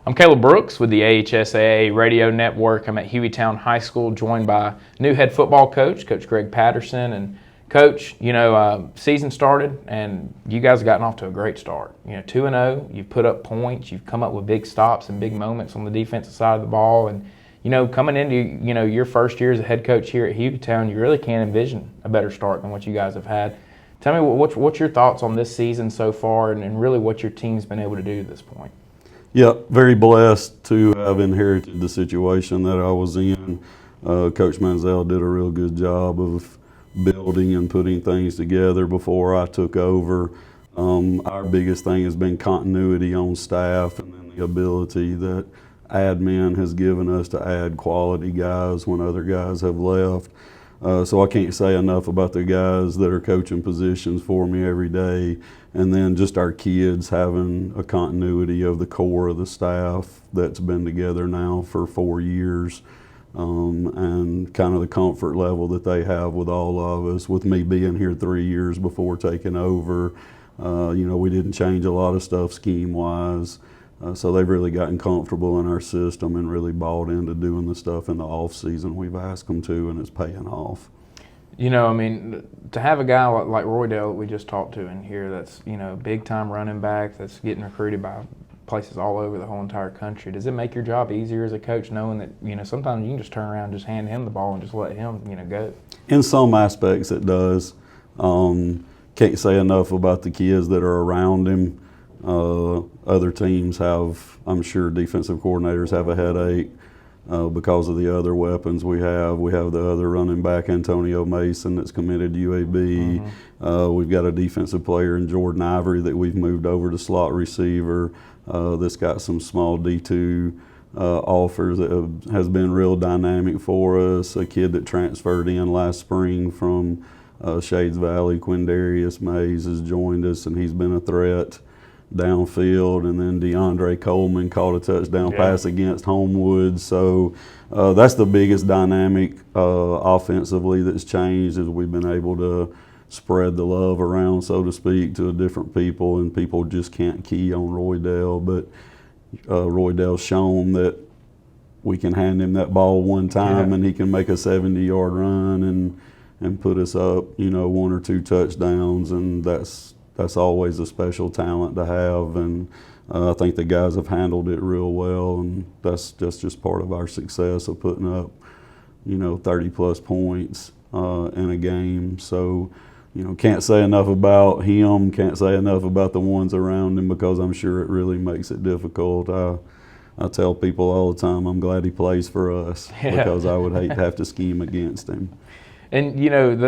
I'm Caleb Brooks with the AHSAA Radio Network. I'm at Hueytown High School, joined by new head football coach, Coach Greg Patterson. And Coach, season started, and you guys have gotten off to a great start. 2-0. You've put up points. You've come up with big stops and big moments on the defensive side of the ball. And coming into your first year as a head coach here at Hueytown, you really can't envision a better start than what you guys have had. Tell me what's your thoughts on this season so far, and really what your team's been able to do to this point. Yeah, very blessed to have inherited the situation that I was in. Coach Manziel did a real good job of building and putting things together before I took over. Our biggest thing has been continuity on staff, and then the ability that admin has given us to add quality guys when other guys have left. So I can't say enough about the guys that are coaching positions for me every day. And then just our kids having a continuity of the core of the staff that's been together now for 4 years, and kind of the comfort level that they have with all of us. With me being here 3 years before taking over, we didn't change a lot of stuff scheme-wise. So they've really gotten comfortable in our system and really bought into doing the stuff in the off season we've asked them to, and it's paying off. To have a guy like Roydell that we just talked to in here that's, big time running back that's getting recruited by places all over the whole entire country, does it make your job easier as a coach knowing that, sometimes you can just turn around and just hand him the ball and just let him, go? In some aspects it does. Can't say enough about the kids that are around him. Other teams have, I'm sure defensive coordinators have a headache because of the other weapons we have. We have the other running back, Antonio Mason, that's committed to UAB. Mm-hmm. We've got a defensive player in Jordan Ivory that we've moved over to slot receiver that's got some small D2 offers that has been real dynamic for us. A kid that transferred in last spring from Shades Valley, Quindarius Mays, has joined us, and he's been a threat downfield. And then DeAndre Coleman caught a touchdown pass against Homewood. So that's the biggest dynamic offensively that's changed, is we've been able to spread the love around, so to speak, to different people, and people just can't key on Roydell. But Roydell's shown that we can hand him that ball one time and he can make a 70-yard run and put us up, 1 or 2 touchdowns, and that's always a special talent to have, and I think the guys have handled it real well, and that's just part of our success of putting up, 30-plus points in a game. So, can't say enough about him, can't say enough about the ones around him, because I'm sure it really makes it difficult. I tell people all the time I'm glad he plays for us, because I would hate to have to scheme against him. And,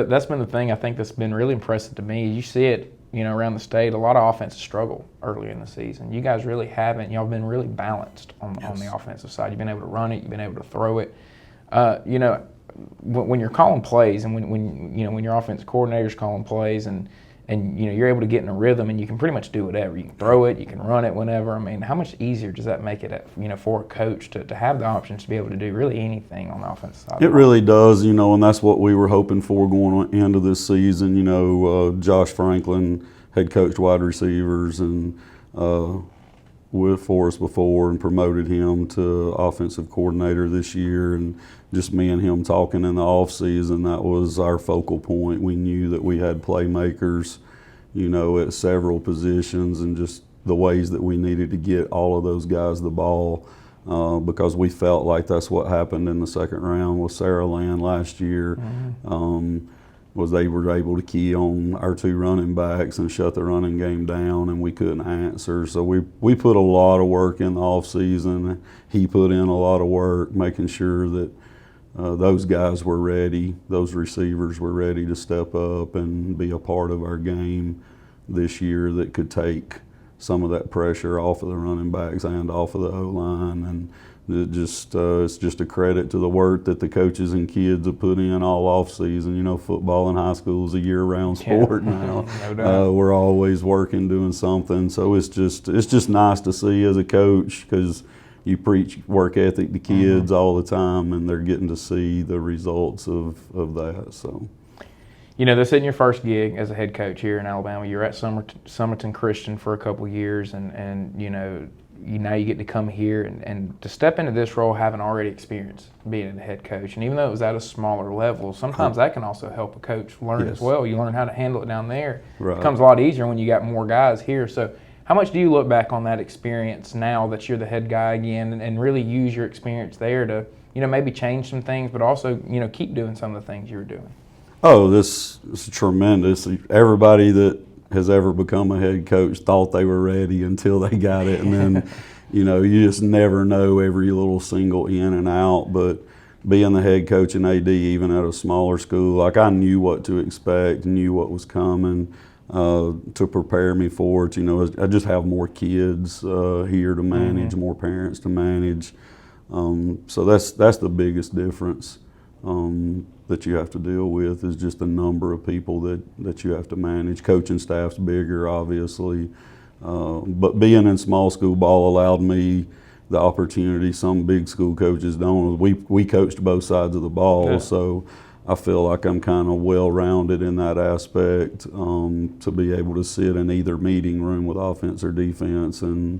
that's been the thing I think that's been really impressive to me. You see it, around the state, a lot of offenses struggle early in the season. You guys really haven't. Y'all been really balanced on the offensive side. You've been able to run it. You've been able to throw it. When you're calling plays, and when your offensive coordinator's calling plays, and you're able to get in a rhythm, and you can pretty much do whatever. You can throw it. You can run it whenever. I mean, how much easier does that make it, for a coach to have the options to be able to do really anything on the offensive side? It really does, and that's what we were hoping for going into this season. Josh Franklin had coached wide receivers and for us before, and promoted him to offensive coordinator this year. And just me and him talking in the off season, that was our focal point. We knew that we had playmakers, at several positions, and just the ways that we needed to get all of those guys the ball, because we felt like that's what happened in the second round with Sarah Land last year. Mm-hmm. Was they were able to key on our 2 running backs and shut the running game down, and we couldn't answer. So we put a lot of work in the off season. He put in a lot of work making sure that those guys were ready, those receivers were ready to step up and be a part of our game this year, that could take some of that pressure off of the running backs and off of the O-line. And it's just a credit to the work that the coaches and kids have put in all off season. Football in high school is a year-round sport now. No doubt. We're always working, doing something. So it's just nice to see as a coach, because you preach work ethic to kids all the time, and they're getting to see the results of that. So. This isn't your first gig as a head coach here in Alabama. You're at Summerton Christian for a couple of years, and now you get to come here and to step into this role having already experienced being a head coach. And even though it was at a smaller level, sometimes that can also help a coach learn as well. You learn how to handle it down there. It becomes a lot easier when you got more guys here. So how much do you look back on that experience now that you're the head guy again and really use your experience there to, maybe change some things, but also, keep doing some of the things you were doing? Oh, this is tremendous. Everybody that has ever become a head coach thought they were ready until they got it. And then, you just never know every little single in and out. But being the head coach and AD, even at a smaller school, like I knew what to expect, knew what was coming to prepare me for it. I just have more kids here to manage, more parents to manage. So that's the biggest difference. That you have to deal with is just the number of people that you have to manage. Coaching staff's bigger, obviously, but being in small school ball allowed me the opportunity some big school coaches don't. We coached both sides of the ball, so I feel like I'm kind of well-rounded in that aspect to be able to sit in either meeting room with offense or defense and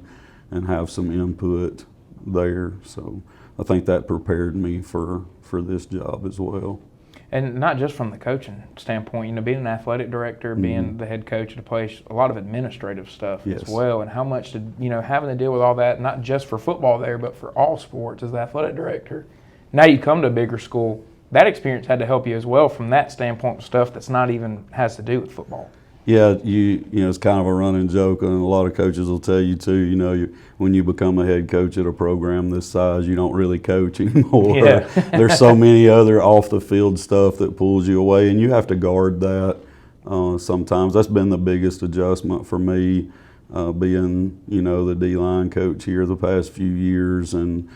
have some input there. So I think that prepared me for this job as well. And not just from the coaching standpoint, being an athletic director, being the head coach at a place, a lot of administrative stuff as well. And how much did, having to deal with all that, not just for football there, but for all sports as the athletic director. Now you come to a bigger school, that experience had to help you as well from that standpoint of stuff that's not even has to do with football. Yeah, it's kind of a running joke, and a lot of coaches will tell you too. When you become a head coach at a program this size, you don't really coach anymore. Yeah. There's so many other off the field stuff that pulls you away, and you have to guard that. Sometimes that's been the biggest adjustment for me, being the D-line coach here the past few years, and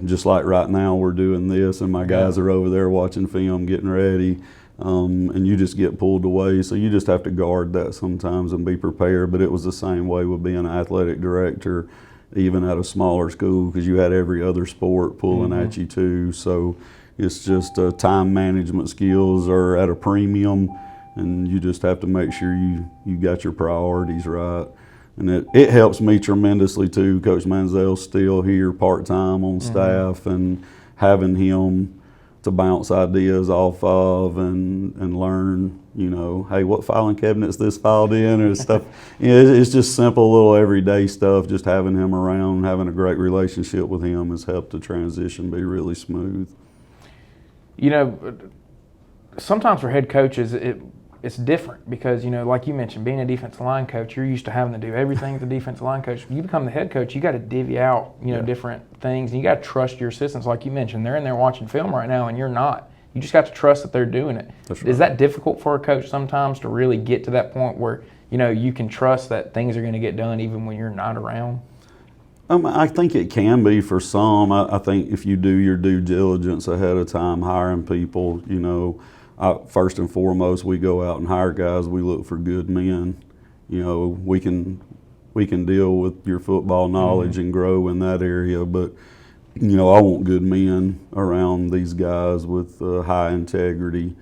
just like right now we're doing this, and my guys are over there watching film, getting ready. And you just get pulled away, so you just have to guard that sometimes and be prepared. But it was the same way with being an athletic director, even at a smaller school, because you had every other sport pulling at you too. So it's just time management skills are at a premium, and you just have to make sure you got your priorities right. And it helps me tremendously too. Coach Manziel's still here part-time on staff, and having him to bounce ideas off of and learn, hey, what filing cabinet's this filed in or stuff. It's just simple little everyday stuff. Just having him around, having a great relationship with him has helped the transition be really smooth. Sometimes for head coaches, it's different because, like you mentioned, being a defensive line coach, you're used to having to do everything as a defensive line coach. You become the head coach, you got to divvy out, different things, and you got to trust your assistants. Like you mentioned, they're in there watching film right now, and you're not. You just got to trust that they're doing it. That's right. Is that difficult for a coach sometimes to really get to that point where, you can trust that things are going to get done even when you're not around? I think it can be for some. I think if you do your due diligence ahead of time, hiring people, first and foremost, we go out and hire guys. We look for good men. We can deal with your football knowledge and grow in that area, but I want good men around these guys with high integrity.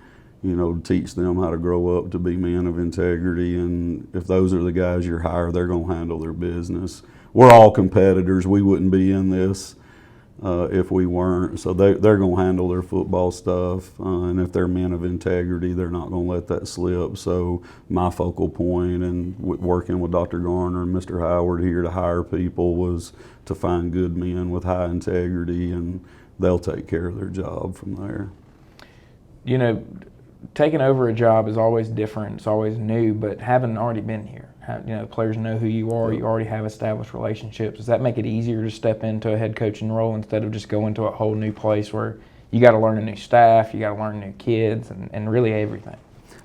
To teach them how to grow up to be men of integrity. And if those are the guys you're hired, they're going to handle their business. We're all competitors. We wouldn't be in this if we weren't. So they're going to handle their football stuff, and if they're men of integrity, they're not going to let that slip. So my focal point and working with Dr. Garner and Mr. Howard here to hire people was to find good men with high integrity, and they'll take care of their job from there. Taking over a job is always different. It's always new, but having already been here, players know who you are. You already have established relationships. Does that make it easier to step into a head coaching role instead of just going to a whole new place where you got to learn a new staff, you got to learn new kids, and really everything?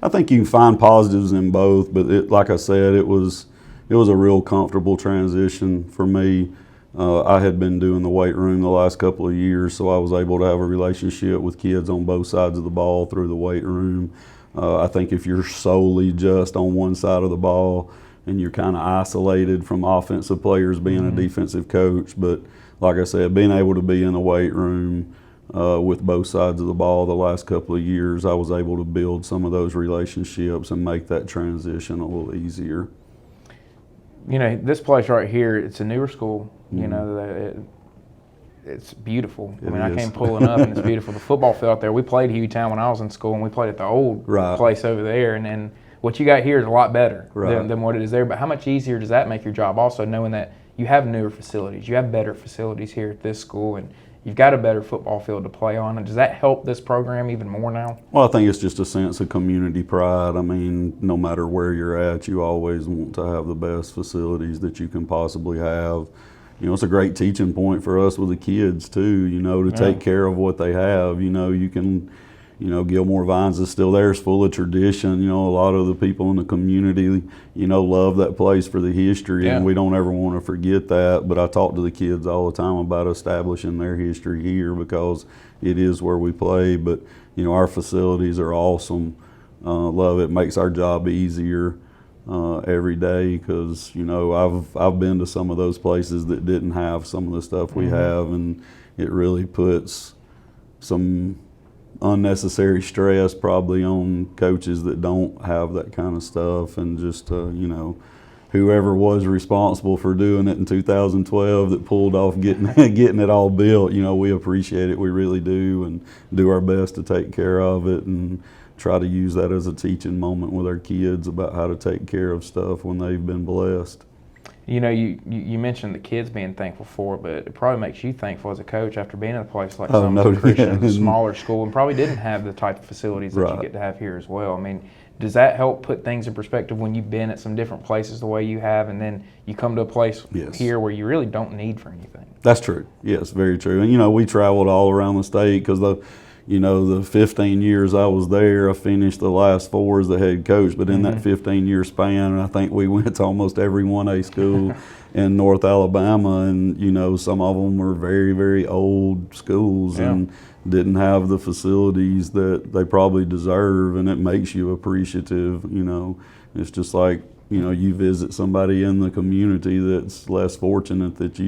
I think you can find positives in both, but like I said, it was a real comfortable transition for me. I had been doing the weight room the last couple of years, so I was able to have a relationship with kids on both sides of the ball through the weight room. I think if you're solely just on one side of the ball and you're kind of isolated from offensive players being a defensive coach, but like I said, being able to be in the weight room with both sides of the ball the last couple of years, I was able to build some of those relationships and make that transition a little easier. This place right here, it's a newer school. You know, it's beautiful. I mean, It I is. came pulling up, and it's beautiful. The football field out there, we played Hueytown when I was in school, and we played at the old place over there. And then what you got here is a lot better than what it is there. But how much easier does that make your job also, knowing that you have newer facilities, you have better facilities here at this school, and you've got a better football field to play on? And does that help this program even more now? Well, I think it's just a sense of community pride. I mean, no matter where you're at, you always want to have the best facilities that you can possibly have. You know, it's a great teaching point for us with the kids too, you know, to take care of what they have. You know, you can, you know, Gilmore Vines is still there. It's full of tradition. You know, a lot of the people in the community, you know, love that place for the history, and we don't ever want to forget that. But I talk to the kids all the time about establishing their history here because it is where we play. But, you know, our facilities are awesome. Love it. Makes our job easier every day because, you know, I've been to some of those places that didn't have some of the stuff we have, and it really puts some unnecessary stress probably on coaches that don't have that kind of stuff. And just you know, whoever was responsible for doing it in 2012 that pulled off getting it all built, you know, we appreciate it. We really do, and do our best to take care of it and try to use that as a teaching moment with our kids about how to take care of stuff when they've been blessed. You know, you mentioned the kids being thankful for it, but it probably makes you thankful as a coach after being in a place like some of the Christians, a smaller school, and probably didn't have the type of facilities that you get to have here as well. I mean, does that help put things in perspective when you've been at some different places the way you have, and then you come to a place here where you really don't need for anything? That's true. Yes, very true. And, you know, we traveled all around the state because the 15 years I was there, I finished the last 4 as the head coach, but in that 15-year span, I think we went to almost every 1A school in North Alabama, and, you know, some of them were very, very old schools and didn't have the facilities that they probably deserve, and it makes you appreciative. You know, it's just like, you know, you visit somebody in the community that's less fortunate that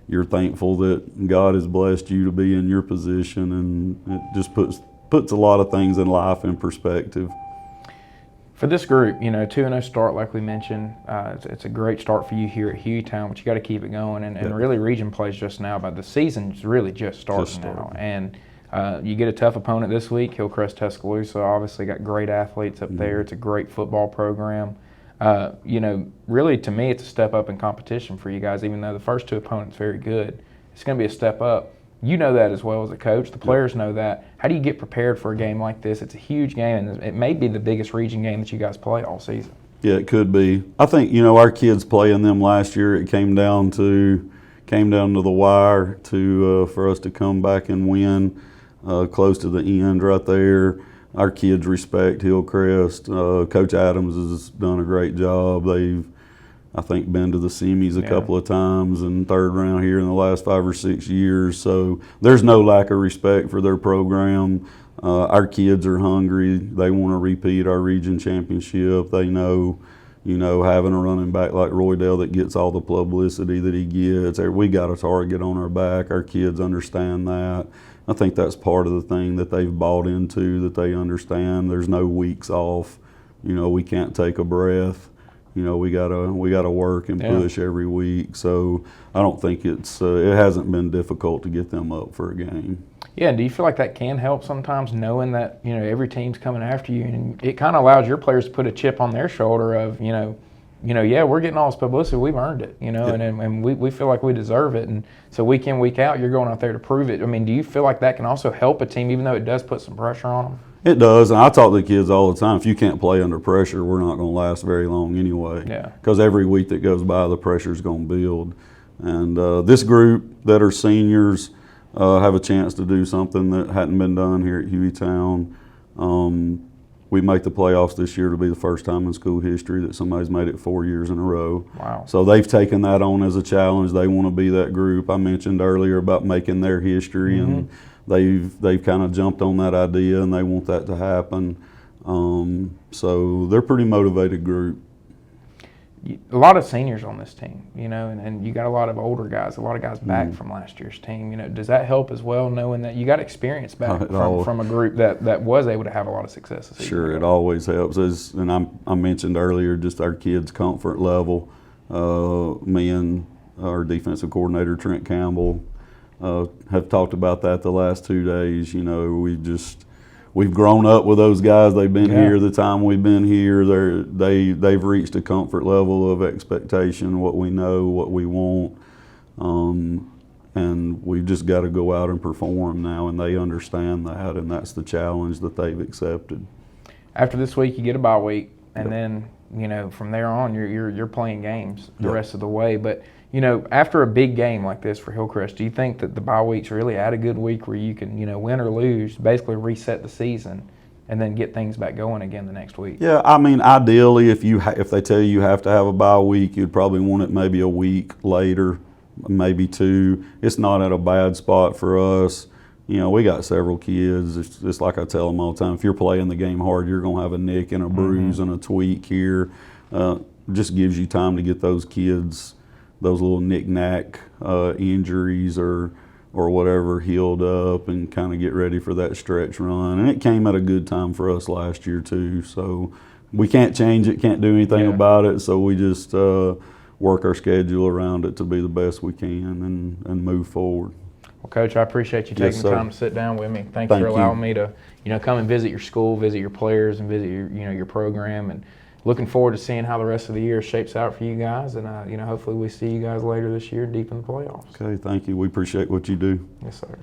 you're thankful that God has blessed you to be in your position, and it just puts a lot of things in life in perspective. For this group, you know, 2-0 start like we mentioned. It's a great start for you here at Hueytown, but you got to keep it going. And really, region plays just now, but the season's really just starting now. And you get a tough opponent this week, Hillcrest, Tuscaloosa. Obviously, got great athletes up there. It's a great football program. You know, really, to me, it's a step up in competition for you guys, even though the first 2 opponents are very good. It's going to be a step up. You know that as well as a coach. The players know that. How do you get prepared for a game like this? It's a huge game, and it may be the biggest region game that you guys play all season. Yeah, it could be. I think, you know, our kids playing them last year, it came down to the wire for us to come back and win close to the end right there. Our kids respect Hillcrest. Coach Adams has done a great job. They've, I think, been to the semis a couple of times and third round here in the last 5 or 6 years. So there's no lack of respect for their program. Our kids are hungry. They want to repeat our region championship. They know, you know, having a running back like Roydell that gets all the publicity that he gets, we got a target on our back. Our kids understand that. I think that's part of the thing that they've bought into, that they understand. There's no weeks off. You know, we can't take a breath. You know, we gotta work and push every week. So I don't think it hasn't been difficult to get them up for a game. Yeah, and do you feel like that can help sometimes, knowing that, you know, every team's coming after you, and it kind of allows your players to put a chip on their shoulder of, you know, we're getting all this publicity, we've earned it, you know, and we feel like we deserve it, and so week in, week out, you're going out there to prove it. I mean, do you feel like that can also help a team, even though it does put some pressure on them? It does, and I talk to the kids all the time. If you can't play under pressure, we're not going to last very long anyway. Yeah. Because every week that goes by, the pressure's going to build. And this group that are seniors have a chance to do something that hadn't been done here at Hueytown. We make the playoffs this year to be the first time in school history that somebody's made it 4 years in a row. Wow. So they've taken that on as a challenge. They want to be that group. I mentioned earlier about making their history, and they've kind of jumped on that idea, and they want that to happen. So they're a pretty motivated group. A lot of seniors on this team, you know, and you got a lot of older guys, a lot of guys back from last year's team. You know, does that help as well, knowing that you got experience back from a group that was able to have a lot of success? Sure, it always helps. And I mentioned earlier just our kids' comfort level. Me and our defensive coordinator, Trent Campbell, have talked about that the last 2 days. You know, we've grown up with those guys. They've been here the time we've been here. They've reached a comfort level of expectation, what we know, what we want, and we've just got to go out and perform now. And they understand that, and that's the challenge that they've accepted. After this week, you get a bye week, and then from there on, you're playing games the rest of the way. But after a big game like this for Hillcrest, do you think that the bye weeks really add a good week where you can win or lose, basically reset the season, and then get things back going again the next week? Yeah, I mean, ideally, if they tell you have to have a bye week, you'd probably want it maybe a week later, maybe 2. It's not at a bad spot for us. We got several kids. It's just like I tell them all the time, if you're playing the game hard, you're going to have a nick and a bruise and a tweak here. Just gives you time to get those kids, those little knick-knack injuries or whatever healed up and kind of get ready for that stretch run. And it came at a good time for us last year too. So we can't change it, can't do anything about it. So we just work our schedule around it to be the best we can and move forward. Well, Coach, I appreciate you taking the time to sit down with me. Thank you for allowing me to, come and visit your school, visit your players, and visit your program. And looking forward to seeing how the rest of the year shapes out for you guys. And hopefully we see you guys later this year, deep in the playoffs. Okay, thank you. We appreciate what you do. Yes, sir.